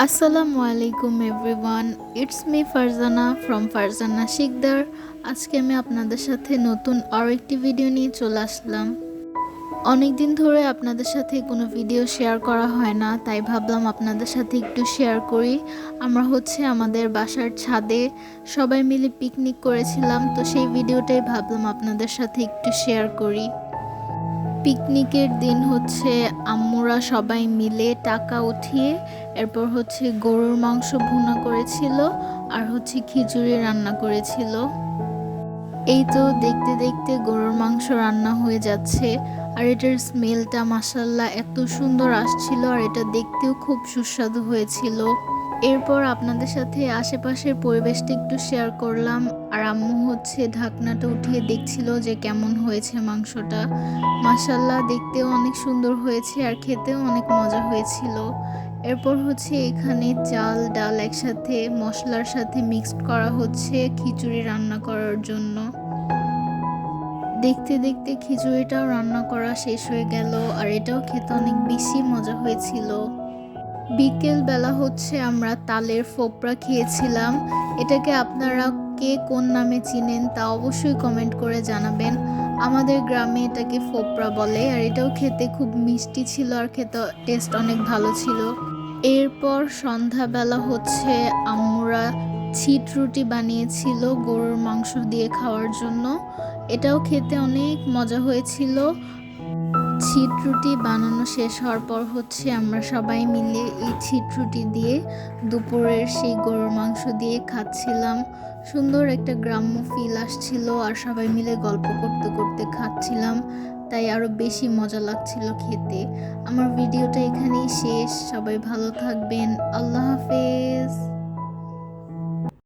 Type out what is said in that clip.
আসসালামু আলাইকুম everyone, it's me Farzana from Farzana Sikder. আজকে আমি আপনাদের সাথে নতুন আরেকটি ভিডিও নিয়ে চলে আসলাম। অনেক দিন ধরে আপনাদের সাথে কোনো ভিডিও শেয়ার করা হয় না, তাই ভাবলাম আপনাদের সাথে একটু শেয়ার করি। আমরা আমাদের বাসার ছাদে সবাই মিলে পিকনিক করেছিলাম, তো সেই ভিডিওটাই ভাবলাম আপনাদের সাথে একটু শেয়ার করি। পিকনিকের দিন আম্মুরা সবাই মিলে টাকা উঠিয়ে এরপর গরুর মাংস ভুনা করেছিল আর খিচুড়ি রান্না করেছিল। এই তো দেখতে দেখতে গরুর মাংস রান্না হয়ে যাচ্ছে আর এটার স্মেলটা মাশাআল্লাহ এত সুন্দর আসছিল আর এটা দেখতেও খুব সুস্বাদু হয়েছিল। এরপর আপনাদের সাথে আশেপাশের পরিবেশটা একটু শেয়ার করলাম আর আম্মু ঢাকনাটা উঠিয়ে দেখছিল যে কেমন হয়েছে মাংসটা। মাশাআল্লাহ দেখতেও অনেক সুন্দর হয়েছে আর খেতেও অনেক মজা হয়েছিল। এরপর এখানে চাল ডাল একসাথে মশলার সাথে মিক্সড করা খিচুড়ি রান্না করার জন্য। দেখতে দেখতে খিচুড়িটাও রান্না করা শেষ হয়ে গেল আর এটাও খেতে অনেক বেশি মজা হয়েছিল। বিকেল বেলা আমরা তালের ফোপরা খেয়েছিলাম। এটাকে আপনারা কে কোন নামে চিনেন তা অবশ্যই কমেন্ট করে জানাবেন। আমাদের গ্রামে এটাকে ফোপরা বলে আর এটাও খেতে খুব মিষ্টি ছিল আর খেতে টেস্ট অনেক ভালো ছিল। এরপর সন্ধ্যাবেলা আম্মুরা ছিট রুটি বানিয়েছিল গরুর মাংস দিয়ে খাওয়ার জন্য। এটাও খেতে অনেক মজা হয়েছিল। ছিট রুটি বানানো শেষ হওয়ার পর আমরা সবাই মিলে এই ছিট রুটি দিয়ে দুপুরের সেই গরুর মাংস দিয়ে খাচ্ছিলাম। সুন্দর একটা গ্রাম্য ফিল আসছিল আর সবাই মিলে গল্প করতে করতে খাচ্ছিলাম, তাই আরো বেশি মজা লাগছিল খেতে। আমার ভিডিওটা এখানেই শেষ। সবাই ভালো থাকবেন। আল্লাহ হাফেজ।